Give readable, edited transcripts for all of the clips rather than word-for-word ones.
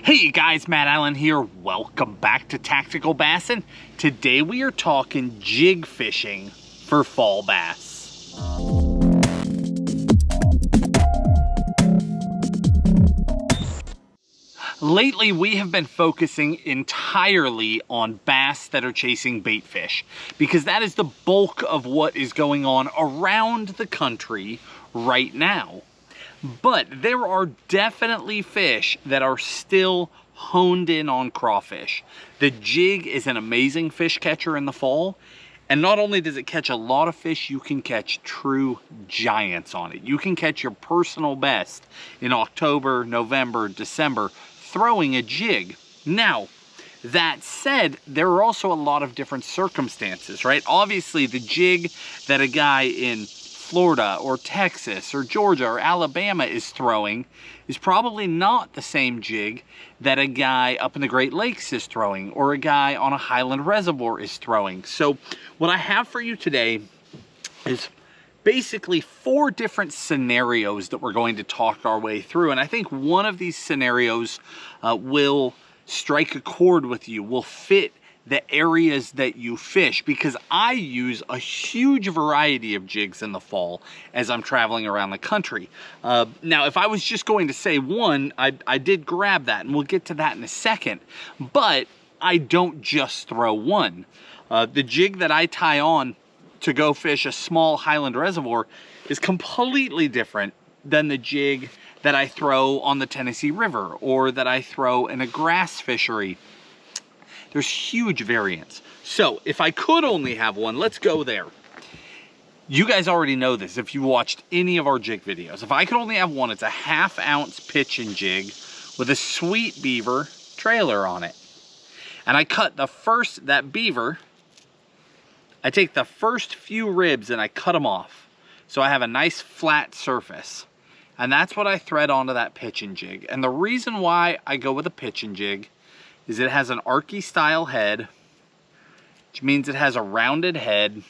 Hey you guys, Matt Allen here. Welcome back to Tactical Bassin. Today we are talking jig fishing for fall bass. Lately we have been focusing entirely on bass that are chasing bait fish because that is the bulk of what is going on around the country right now. But there are definitely fish that are still honed in on crawfish. The jig is an amazing fish catcher in the fall. And not only does it catch a lot of fish, you can catch true giants on it. You can catch your personal best in October, November, December throwing a jig. Now, that said, there are also a lot of different circumstances, right? Obviously, the jig that a guy in Florida or Texas or Georgia or Alabama is throwing is probably not the same jig that a guy up in the Great Lakes is throwing or a guy on a highland reservoir is throwing. So what I have for you today is basically 4 different scenarios that we're going to talk our way through. And I think one of these scenarios will strike a chord with you, will fit the areas that you fish, because I use a huge variety of jigs in the fall as I'm traveling around the country. Now, if I was just going to say one, I did grab that, and we'll get to that in a second, but I don't just throw one. The jig that I tie on to go fish a small highland reservoir is completely different than the jig that I throw on the Tennessee River or that I throw in a grass fishery. There's huge variance. So if I could only have one, let's go there. You guys already know this if you watched any of our jig videos. If I could only have one, it's a 1/2 ounce pitching jig with a sweet beaver trailer on it. And I cut that beaver, I take the first few ribs and I cut them off. So I have a nice flat surface. And that's what I thread onto that pitching jig. And the reason why I go with a pitching jig is it has an archy style head, which means it has a rounded head,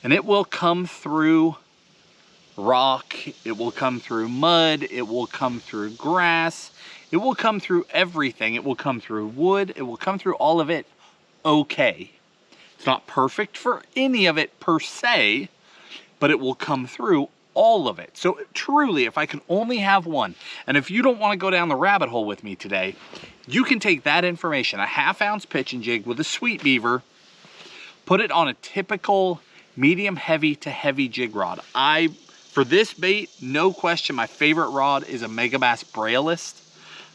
and it will come through rock, it will come through mud, it will come through grass, it will come through everything, it will come through wood, it will come through all of it okay. It's not perfect for any of it per se, but it will come through all of it. So truly, if I could only have one, and if you don't want to go down the rabbit hole with me today, you can take that information, a 1/2 ounce pitching jig with a sweet beaver, put it on a typical medium heavy to heavy jig rod. For this bait, no question, my favorite rod is a Megabass Brailleist.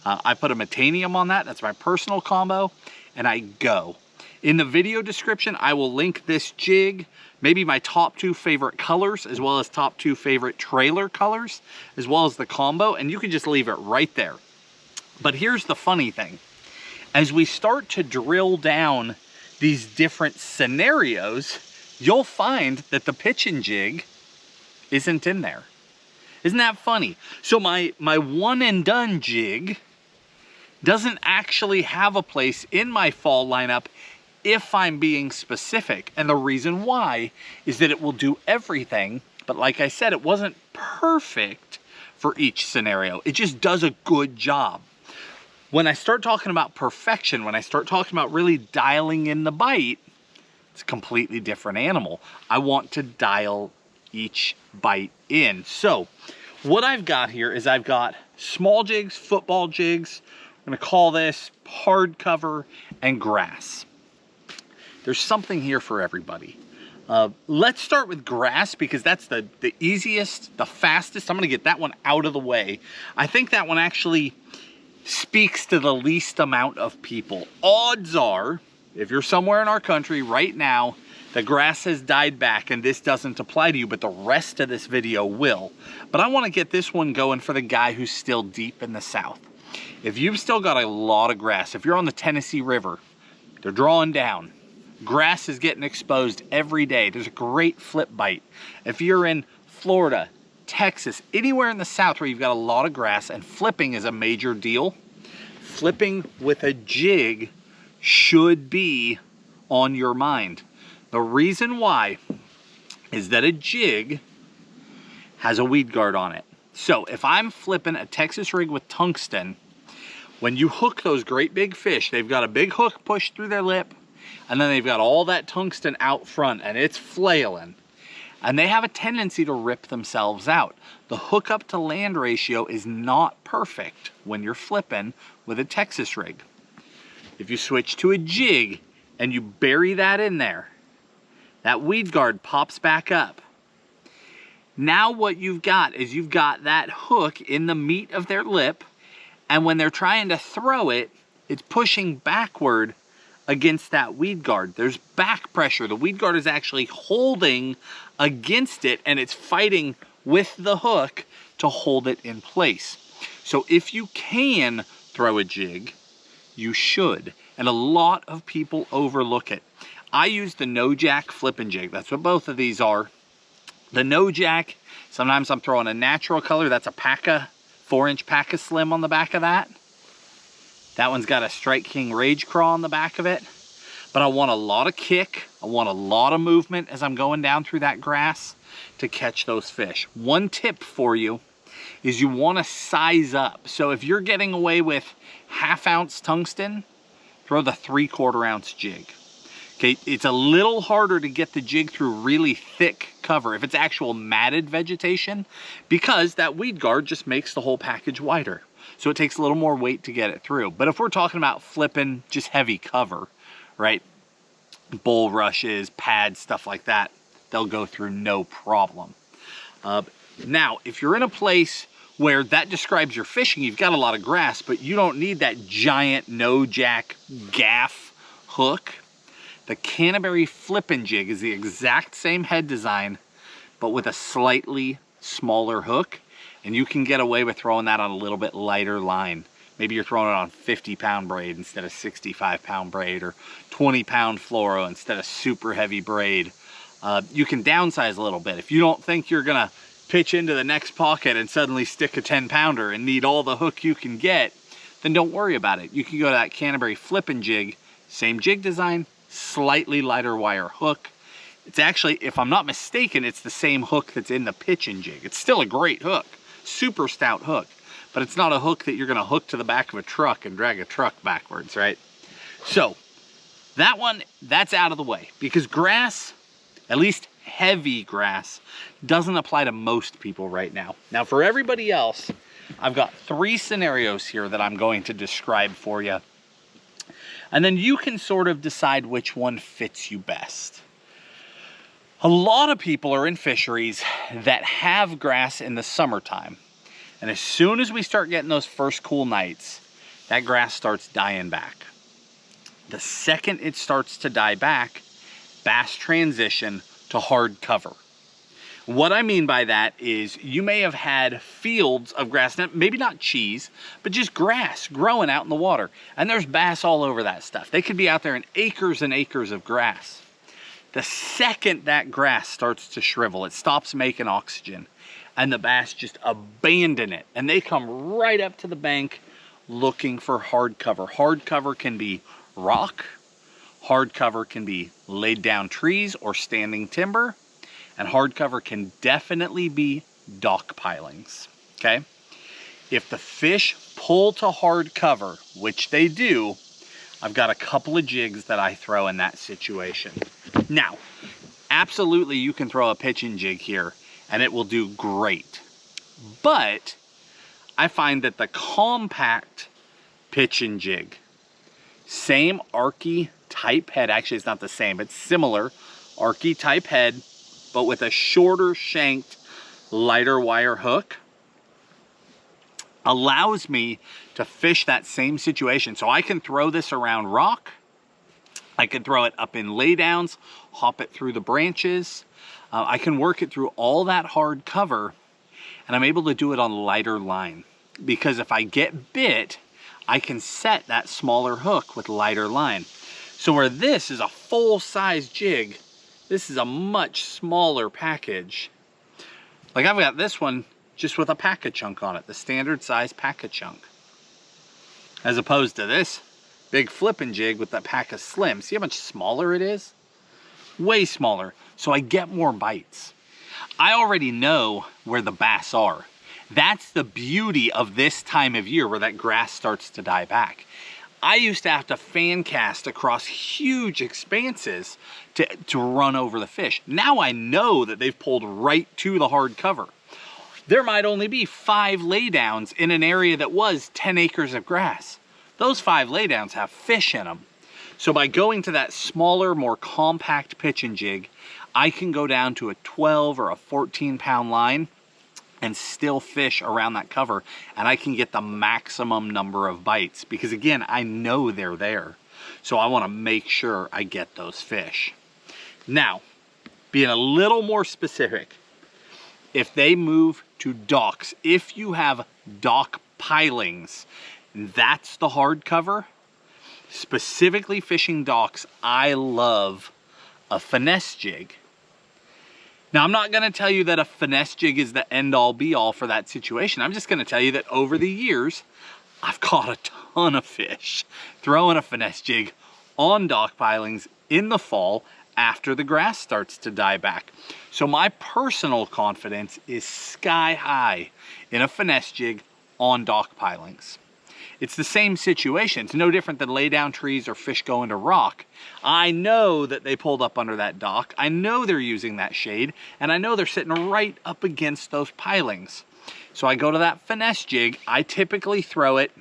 I put a Metanium on that. That's my personal combo, and I go. In the video description, I will link this jig, maybe my top 2 favorite colors, as well as top 2 favorite trailer colors, as well as the combo, and you can just leave it right there. But here's the funny thing. As we start to drill down these different scenarios, you'll find that the pitching jig isn't in there. Isn't that funny? So my one and done jig doesn't actually have a place in my fall lineup if I'm being specific. And the reason why is that it will do everything, but like I said, it wasn't perfect for each scenario. It just does a good job. When I start talking about perfection, when I start talking about really dialing in the bite, it's a completely different animal. I want to dial each bite in. So what I've got here is I've got small jigs, football jigs. I'm gonna call this hardcover and grass. There's something here for everybody. Let's start with grass because that's the easiest, the fastest. I'm gonna get that one out of the way. I think that one actually speaks to the least amount of people. Odds are, if you're somewhere in our country right now, the grass has died back and this doesn't apply to you, but the rest of this video will. But I wanna get this one going for the guy who's still deep in the South. If you've still got a lot of grass, if you're on the Tennessee River, they're drawing down. Grass is getting exposed every day. There's a great flip bite. If you're in Florida, Texas, anywhere in the South where you've got a lot of grass and flipping is a major deal, flipping with a jig should be on your mind. The reason why is that a jig has a weed guard on it. So if I'm flipping a Texas rig with tungsten, When you hook those great big fish, they've got a big hook pushed through their lip, and then they've got all that tungsten out front, and it's flailing. And they have a tendency to rip themselves out. The hook up to land ratio is not perfect when you're flipping with a Texas rig. If you switch to a jig and you bury that in there, that weed guard pops back up. Now what you've got is you've got that hook in the meat of their lip, and when they're trying to throw it, it's pushing backward against that weed guard. There's back pressure. The weed guard is actually holding against it, and it's fighting with the hook to hold it in place. So if you can throw a jig, you should. And a lot of people overlook it. I use the no jack flipping jig. That's what both of these are. The no jack, sometimes I'm throwing a natural color. That's a Paca, 4-inch Paca Slim on the back of that. That one's got a Strike King Rage Craw on the back of it. But I want a lot of kick. I want a lot of movement as I'm going down through that grass to catch those fish. One tip for you is you want to size up. So if you're getting away with 1/2 ounce tungsten, throw the 3/4 ounce jig. Okay, it's a little harder to get the jig through really thick cover if it's actual matted vegetation, because that weed guard just makes the whole package wider. So it takes a little more weight to get it through. But if we're talking about flipping just heavy cover, right? Bulrushes, pads, stuff like that, they'll go through no problem. Now, if you're in a place where that describes your fishing, you've got a lot of grass, but you don't need that giant no jack gaff hook, the Canterbury flipping jig is the exact same head design, but with a slightly smaller hook, and you can get away with throwing that on a little bit lighter line. Maybe you're throwing it on 50-pound braid instead of 65-pound braid, or 20-pound fluoro instead of super heavy braid. You can downsize a little bit. If you don't think you're gonna pitch into the next pocket and suddenly stick a 10-pounder and need all the hook you can get, then don't worry about it. You can go to that Canterbury flipping jig, same jig design, slightly lighter wire hook. It's actually, if I'm not mistaken, it's the same hook that's in the pitching jig. It's still a great hook, super stout hook, but it's not a hook that you're gonna hook to the back of a truck and drag a truck backwards, right? So that one, that's out of the way, because grass, at least heavy grass, doesn't apply to most people right now. Now for everybody else, I've got 3 scenarios here that I'm going to describe for you. And then you can sort of decide which one fits you best. A lot of people are in fisheries that have grass in the summertime. And as soon as we start getting those first cool nights, that grass starts dying back. The second it starts to die back, bass transition to hard cover. What I mean by that is you may have had fields of grass, maybe not cheese, but just grass growing out in the water. And there's bass all over that stuff. They could be out there in acres and acres of grass. The second that grass starts to shrivel, it stops making oxygen, and the bass just abandon it. And they come right up to the bank looking for hard cover. Hard cover can be rock. Hard cover can be laid down trees or standing timber. And hard cover can definitely be dock pilings, okay? If the fish pull to hard cover, which they do, I've got a couple of jigs that I throw in that situation. Now, absolutely you can throw a pitching jig here and it will do great. But I find that the compact pitching jig, same Arky type head, actually it's not the same, it's similar, Arky type head, but with a shorter shanked, lighter wire hook, allows me to fish that same situation. So I can throw this around rock, I can throw it up in laydowns, hop it through the branches, I can work it through all that hard cover, and I'm able to do it on lighter line. Because if I get bit, I can set that smaller hook with lighter line. So where this is a full-size jig, this is a much smaller package. Like I've got this one just with a Paca chunk on it, the standard size Paca chunk. As opposed to this big flipping jig with that Paca Slim. See how much smaller it is? Way smaller. So I get more bites. I already know where the bass are. That's the beauty of this time of year where that grass starts to die back. I used to have to fan cast across huge expanses to run over the fish. Now I know that they've pulled right to the hard cover. There might only be 5 laydowns in an area that was 10 acres of grass. Those 5 laydowns have fish in them. So by going to that smaller, more compact pitch and jig, I can go down to a 12 or a 14 pound line and still fish around that cover, and I can get the maximum number of bites because again, I know they're there. So I want to make sure I get those fish. Now, being a little more specific, if they move to docks, if you have dock pilings, that's the hard cover. Specifically fishing docks, I love a finesse jig. Now, I'm not going to tell you that a finesse jig is the end-all be-all for that situation. I'm just going to tell you that over the years, I've caught a ton of fish throwing a finesse jig on dock pilings in the fall after the grass starts to die back. So my personal confidence is sky high in a finesse jig on dock pilings. It's the same situation. It's no different than lay down trees or fish going to rock. I know that they pulled up under that dock. I know they're using that shade, and I know they're sitting right up against those pilings. So I go to that finesse jig. I typically throw it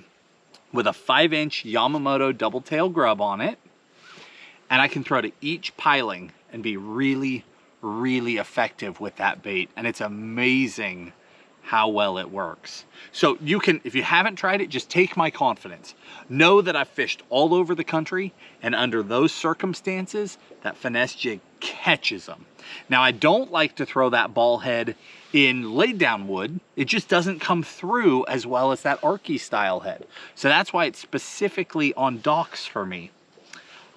with a 5-inch Yamamoto double tail grub on it, and I can throw to each piling and be really, really effective with that bait. And it's amazing how well it works. So you can, if you haven't tried it, just take my confidence. Know that I've fished all over the country, and under those circumstances, that finesse jig catches them. Now, I don't like to throw that ball head in laid down wood. It just doesn't come through as well as that Arky style head. So that's why it's specifically on docks for me.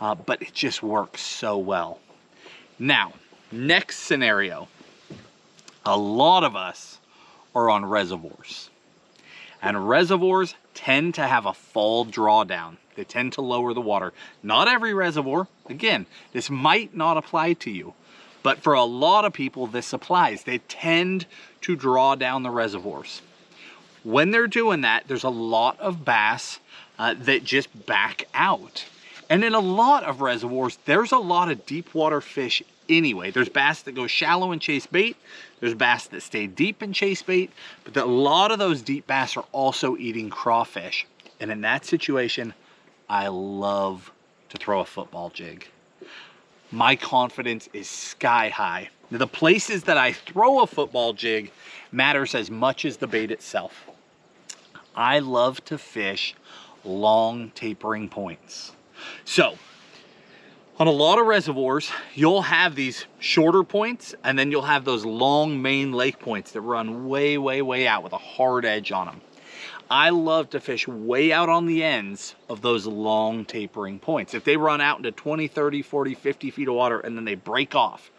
But it just works so well. Now, next scenario. A lot of us are on reservoirs. And reservoirs tend to have a fall drawdown. They tend to lower the water. Not every reservoir. Again, this might not apply to you. But for a lot of people, this applies. They tend to draw down the reservoirs. When they're doing that, there's a lot of bass that just back out. And in a lot of reservoirs, there's a lot of deep water fish anyway. There's bass that go shallow and chase bait. There's bass that stay deep and chase bait. But a lot of those deep bass are also eating crawfish. And in that situation, I love to throw a football jig. My confidence is sky high. Now, the places that I throw a football jig matters as much as the bait itself. I love to fish long tapering points. So, on a lot of reservoirs, you'll have these shorter points, and then you'll have those long main lake points that run way, way, way out with a hard edge on them. I love to fish way out on the ends of those long tapering points. If they run out into 20, 30, 40, 50 feet of water and then they break off,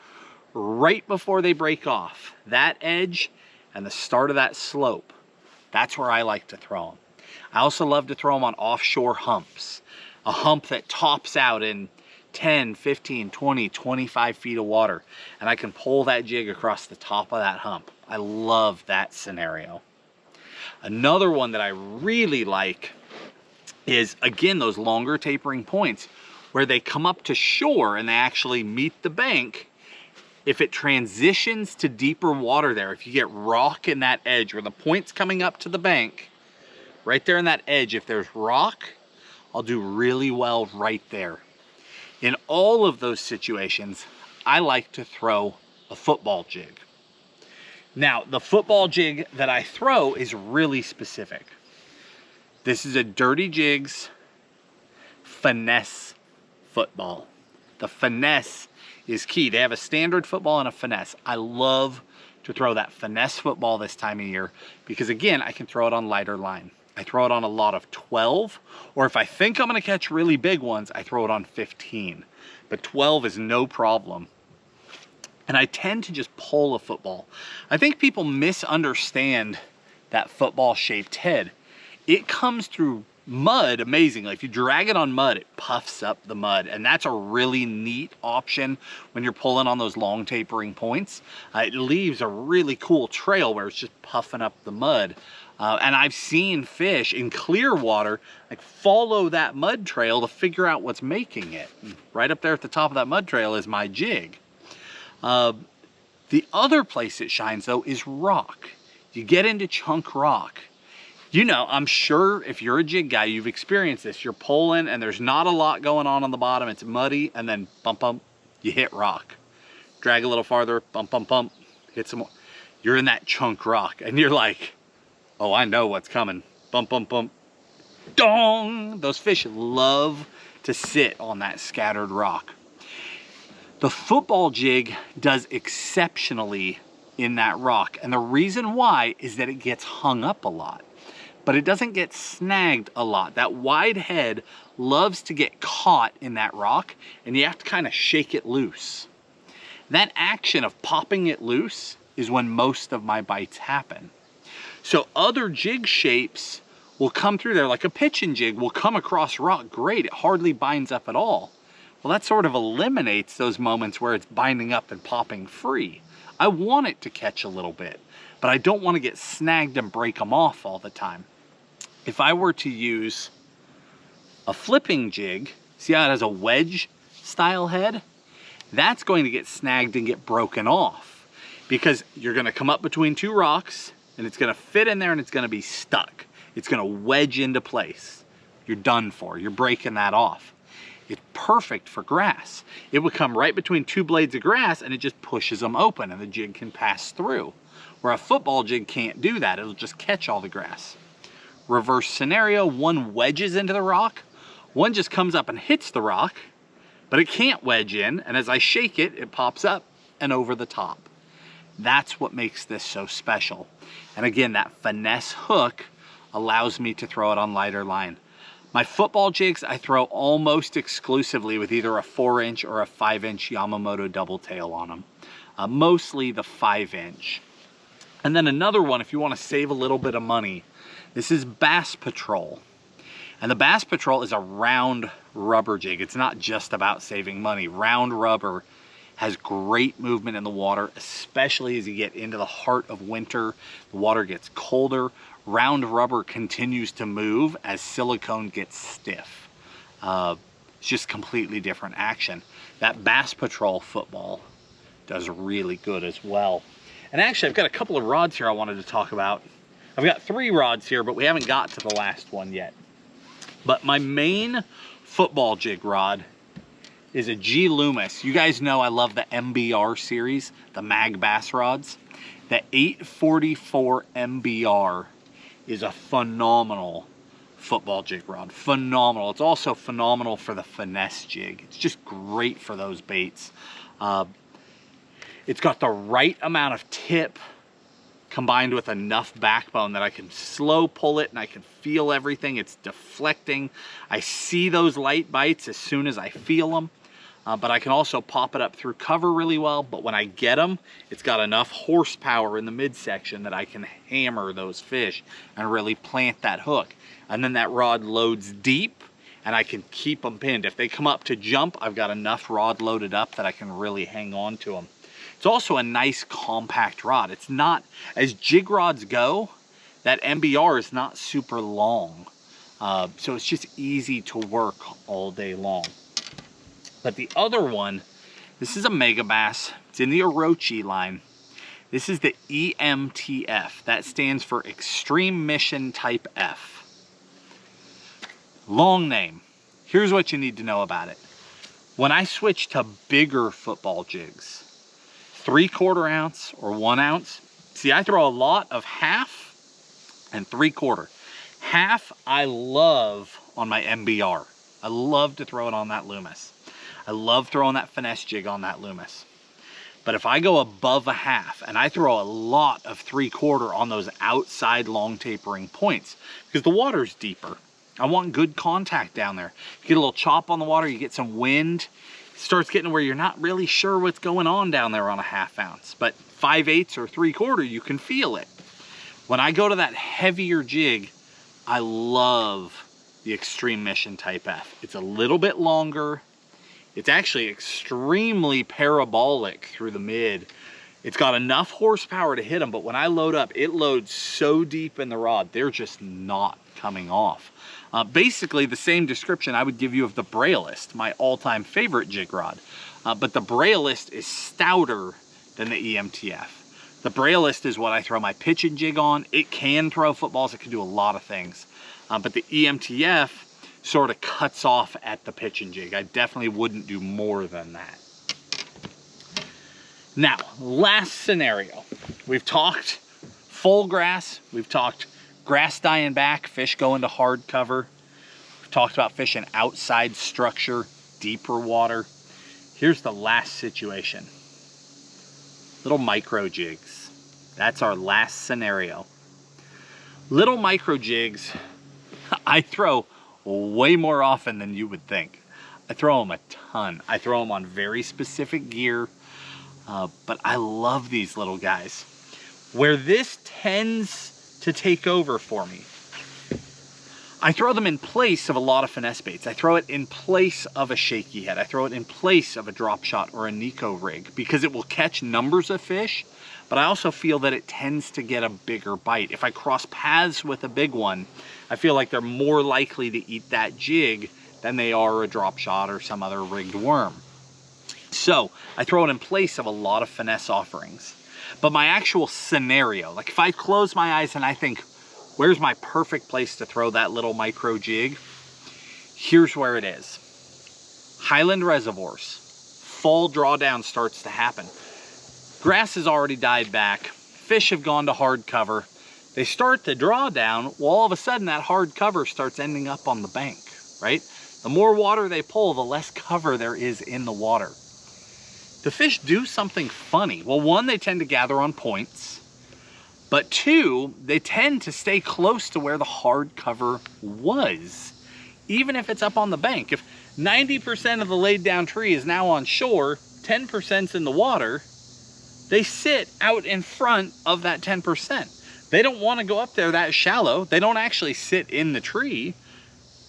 right before they break off, that edge and the start of that slope, that's where I like to throw them. I also love to throw them on offshore humps. A hump that tops out in 10, 15, 20, 25 feet of water, and I can pull that jig across the top of that hump. I love that scenario. Another one that I really like is, again, those longer tapering points where they come up to shore and they actually meet the bank. If it transitions to deeper water there, if you get rock in that edge where the point's coming up to the bank, right there in that edge, if there's rock, I'll do really well right there. In all of those situations, I like to throw a football jig. Now, the football jig that I throw is really specific. This is a Dirty Jigs finesse football. The finesse is key. They have a standard football and a finesse. I love to throw that finesse football this time of year because, again, I can throw it on lighter line. I throw it on a lot of 12, or if I think I'm going to catch really big ones, I throw it on 15. But 12 is no problem. And I tend to just pull a football. I think people misunderstand that football-shaped head. It comes through Mud, amazingly, if you drag it on mud, it puffs up the mud, and that's a really neat option when you're pulling on those long tapering points. It leaves a really cool trail where it's just puffing up the mud. And I've seen fish in clear water like follow that mud trail to figure out what's making it. And right up there at the top of that mud trail is my jig. The other place it shines though is rock. You get into chunk rock. You know, I'm sure if you're a jig guy, you've experienced this. You're pulling and there's not a lot going on the bottom. It's muddy, and then bump, bump, you hit rock. Drag a little farther, bump, bump, bump, hit some more. You're in that chunk rock and you're like, oh, I know what's coming. Bump, bump, bump, dong. Those fish love to sit on that scattered rock. The football jig does exceptionally in that rock. And the reason why is that it gets hung up a lot, but it doesn't get snagged a lot. That wide head loves to get caught in that rock, and you have to kind of shake it loose. That action of popping it loose is when most of my bites happen. So other jig shapes will come through there, like a pitching jig will come across rock great. It hardly binds up at all. Well, that sort of eliminates those moments where it's binding up and popping free. I want it to catch a little bit, but I don't want to get snagged and break them off all the time. If I were to use a flipping jig, see how it has a wedge style head? That's going to get snagged and get broken off because you're going to come up between two rocks and it's going to fit in there and it's going to be stuck. It's going to wedge into place. You're done for. You're breaking that off. It's perfect for grass. It would come right between two blades of grass and it just pushes them open and the jig can pass through. Where a football jig can't do that. It'll just catch all the grass. Reverse scenario, one wedges into the rock, one just comes up and hits the rock, but it can't wedge in, and as I shake it, it pops up and over the top. That's what makes this so special. And again, that finesse hook allows me to throw it on lighter line. My football jigs, I throw almost exclusively with either a 4-inch or a 5-inch Yamamoto double tail on them. Mostly the 5-inch. And then another one, if you want to save a little bit of money, this is Bass Patrol. And the Bass Patrol is a round rubber jig. It's not just about saving money. Round rubber has great movement in the water, especially as you get into the heart of winter. The water gets colder. Round rubber continues to move as silicone gets stiff. It's just completely different action. That Bass Patrol football does really good as well. And actually, I've got a couple of rods here I wanted to talk about. I've got 3 rods here, but we haven't got to the last one yet. But my main football jig rod is a G Loomis. You guys know I love the MBR series, the mag bass rods. The 844 MBR is a phenomenal football jig rod. Phenomenal. It's also phenomenal for the finesse jig. It's just great for those baits. It's got the right amount of tip combined with enough backbone that I can slow pull it and I can feel everything. It's deflecting. I see those light bites as soon as I feel them, but I can also pop it up through cover really well. But when I get them, it's got enough horsepower in the midsection that I can hammer those fish and really plant that hook. And then that rod loads deep and I can keep them pinned. If they come up to jump, I've got enough rod loaded up that I can really hang on to them. It's also a nice compact rod. It's not, as jig rods go, that MBR is not super long. So it's just easy to work all day long. But the other one, this is a Mega Bass. It's in the Orochi line. This is the EMTF. That stands for Extreme Mission Type F. Long name. Here's what you need to know about it. When I switch to bigger football jigs, 3/4 ounce or 1 ounce. See, I throw a lot of 1/2 and 3/4. 1/2 I love on my MBR. I love to throw it on that Loomis. I love throwing that finesse jig on that Loomis. But if I go above a 1/2 and I throw a lot of 3/4 on those outside long tapering points, because the water's deeper. I want good contact down there. You get a little chop on the water, you get some wind, starts getting where you're not really sure what's going on down there on a 1/2 ounce, but 5/8 or 3/4, you can feel it. When I go to that heavier jig, I love the Extreme Mission Type F. It's a little bit longer. It's actually extremely parabolic through the mid. It's got enough horsepower to hit them, but when I load up, it loads so deep in the rod, they're just not coming off. Basically, the same description I would give you of the Braillist, my all-time favorite jig rod. But the Braillist is stouter than the EMTF. The Braillist is what I throw my pitch and jig on. It can throw footballs, it can do a lot of things. But the EMTF sort of cuts off at the pitch and jig. I definitely wouldn't do more than that. Now, last scenario. We've talked full grass. We've talked grass dying back, fish going to hard cover. We've talked about fishing outside structure, deeper water. Here's the last situation. Little micro jigs. That's our last scenario. Little micro jigs, I throw way more often than you would think. I throw them a ton. I throw them on very specific gear, but I love these little guys. Where this tends to take over for me, I throw them in place of a lot of finesse baits. I throw it in place of a shaky head. I throw it in place of a drop shot or a Nico rig because it will catch numbers of fish, but I also feel that it tends to get a bigger bite. If I cross paths with a big one, I feel like they're more likely to eat that jig than they are a drop shot or some other rigged worm. So I throw it in place of a lot of finesse offerings. But my actual scenario, like if I close my eyes and I think, where's my perfect place to throw that little micro jig? Here's where it is. Highland reservoirs. Fall drawdown starts to happen. Grass has already died back. Fish have gone to hard cover. They start to draw down. Well, all of a sudden that hard cover starts ending up on the bank, right? The more water they pull, the less cover there is in the water. The fish do something funny. Well, one, they tend to gather on points. But two, they tend to stay close to where the hard cover was, even if it's up on the bank. If 90% of the laid down tree is now on shore, 10%'s in the water, they sit out in front of that 10%. They don't want to go up there that shallow. They don't actually sit in the tree,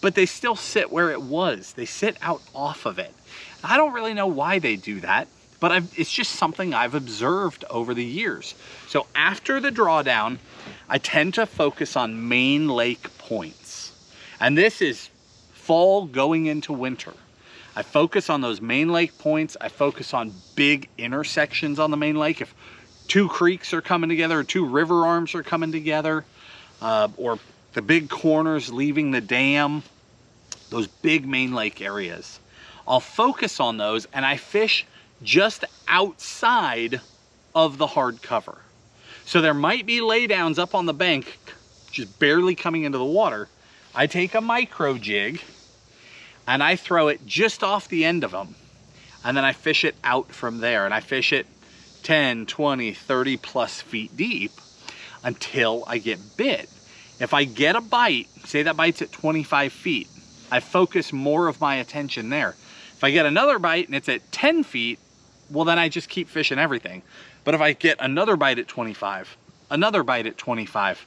but they still sit where it was. They sit out off of it. I don't really know why they do that, but it's just something I've observed over the years. So after the drawdown, I tend to focus on main lake points. And this is fall going into winter. I focus on those main lake points. I focus on big intersections on the main lake. If two creeks are coming together, or two river arms are coming together, or the big corners leaving the dam, those big main lake areas, I'll focus on those and I fish just outside of the hard cover. So there might be laydowns up on the bank, just barely coming into the water. I take a micro jig and I throw it just off the end of them. And then I fish it out from there. And I fish it 10, 20, 30 plus feet deep until I get bit. If I get a bite, say that bite's at 25 feet, I focus more of my attention there. If I get another bite and it's at 10 feet, well, then I just keep fishing everything. But if I get another bite at 25, another bite at 25,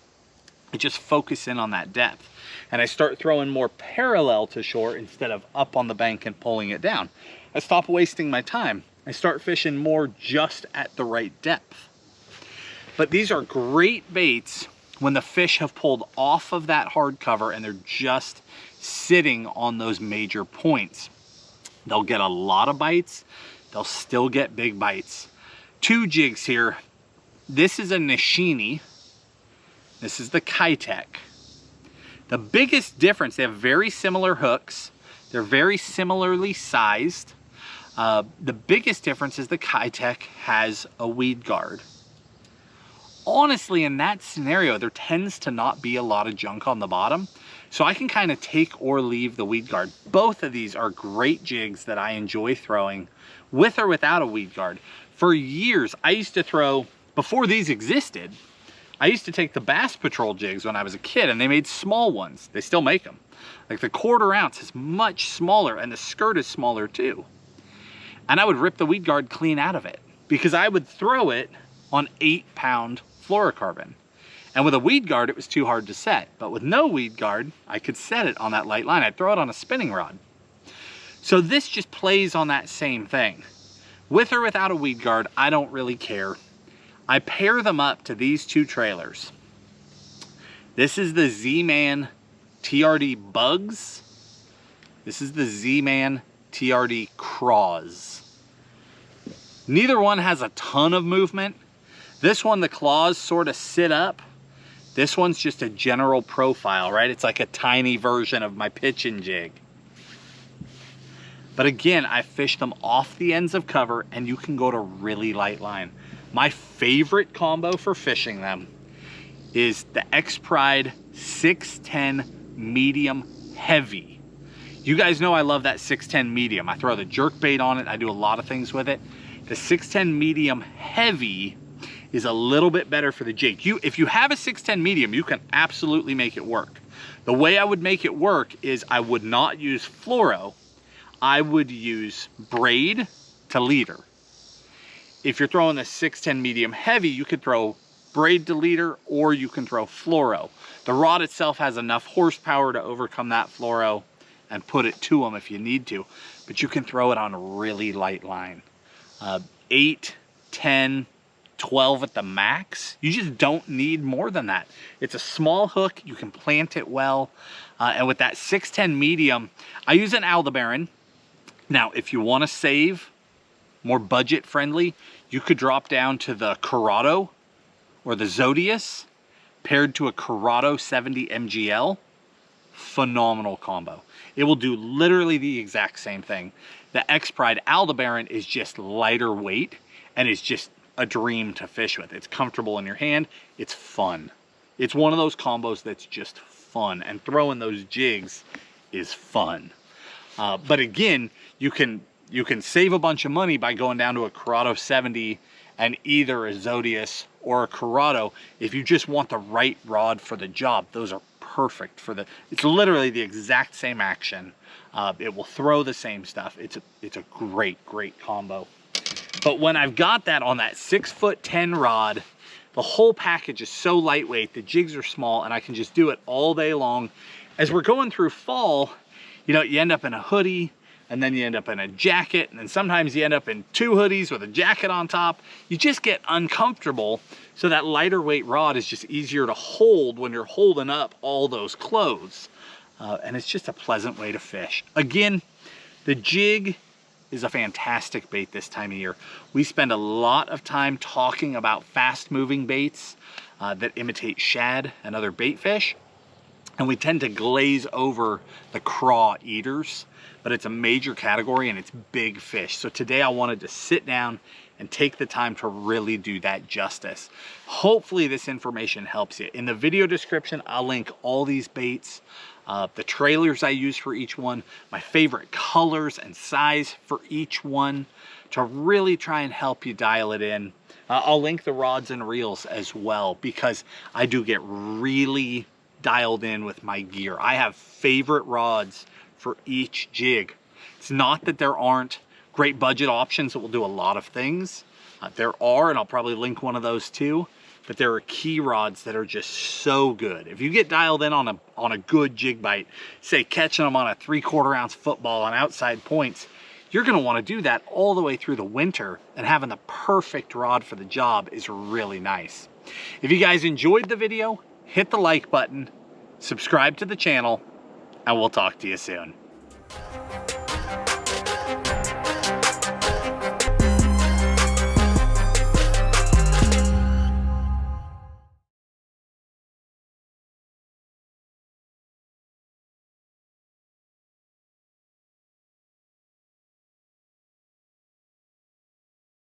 I just focus in on that depth. And I start throwing more parallel to shore instead of up on the bank and pulling it down. I stop wasting my time. I start fishing more just at the right depth. But these are great baits when the fish have pulled off of that hard cover and they're just sitting on those major points. They'll get a lot of bites. They'll still get big bites. Two jigs here. This is a Nishini. This is the Kitek. The biggest difference, they have very similar hooks. They're very similarly sized. The biggest difference is the Kitek has a weed guard. Honestly, in that scenario, there tends to not be a lot of junk on the bottom. So I can kind of take or leave the weed guard. Both of these are great jigs that I enjoy throwing with or without a weed guard. For years, I used to throw, before these existed, I used to take the Bass Patrol jigs when I was a kid, and they made small ones. They still make them. Like the 1/4 ounce is much smaller and the skirt is smaller too. And I would rip the weed guard clean out of it because I would throw it on 8-pound fluorocarbon. And with a weed guard, it was too hard to set. But with no weed guard, I could set it on that light line. I'd throw it on a spinning rod. So this just plays on that same thing. With or without a weed guard, I don't really care. I pair them up to these two trailers. This is the Z-Man TRD Bugs. This is the Z-Man TRD Craws. Neither one has a ton of movement. This one, the claws sort of sit up. This one's just a general profile, right? It's like a tiny version of my pitching jig. But again, I fish them off the ends of cover and you can go to really light line. My favorite combo for fishing them is the X-Pride 610 medium heavy. You guys know I love that 610 medium. I throw the jerk bait on it. I do a lot of things with it. The 610 medium heavy is a little bit better for the jig. If you have a 610 medium, you can absolutely make it work. The way I would make it work is I would not use fluoro. I would use braid to leader. If you're throwing the 610 medium heavy, you could throw braid to leader or you can throw fluoro. The rod itself has enough horsepower to overcome that fluoro and put it to them if you need to, but you can throw it on a really light line. 8, 10, 12 at the max. You just don't need more than that. It's a small hook, you can plant it well, and with that 610 medium, I use an Aldebaran. Now, if you want to save, more budget friendly, you could drop down to the Corrado or the Zodius paired to a Corrado 70 MGL. Phenomenal combo. It will do literally the exact same thing. The X-Pride Aldebaran is just lighter weight and is just a dream to fish with. It's comfortable in your hand. It's fun. It's one of those combos that's just fun, and throwing those jigs is fun. But again, you can save a bunch of money by going down to a Corrado 70 and either a Zodius or a Corrado. If you just want the right rod for the job, those are perfect for it's literally the exact same action. It will throw the same stuff. It's a great combo. But when I've got that on that 6'10" rod, the whole package is so lightweight, the jigs are small, and I can just do it all day long. As we're going through fall, you know, you end up in a hoodie, and then you end up in a jacket, and then sometimes you end up in 2 hoodies with a jacket on top. You just get uncomfortable, so that lighter weight rod is just easier to hold when you're holding up all those clothes. And it's just a pleasant way to fish. Again, the jig is a fantastic bait this time of year. We spend a lot of time talking about fast moving baits that imitate shad and other bait fish. And we tend to glaze over the craw eaters, but it's a major category and it's big fish. So today I wanted to sit down and take the time to really do that justice. Hopefully this information helps you. In the video description, I'll link all these baits, the trailers I use for each one, my favorite colors and size for each one to really try and help you dial it in. I'll link the rods and reels as well because I do get really dialed in with my gear. I have favorite rods for each jig. It's not that there aren't great budget options that will do a lot of things. There are, and I'll probably link one of those too, but there are key rods that are just so good. If you get dialed in on a good jig bite, say catching them on a 3/4 ounce football on outside points, you're gonna wanna do that all the way through the winter, and having the perfect rod for the job is really nice. If you guys enjoyed the video, hit the like button, subscribe to the channel, and we'll talk to you soon.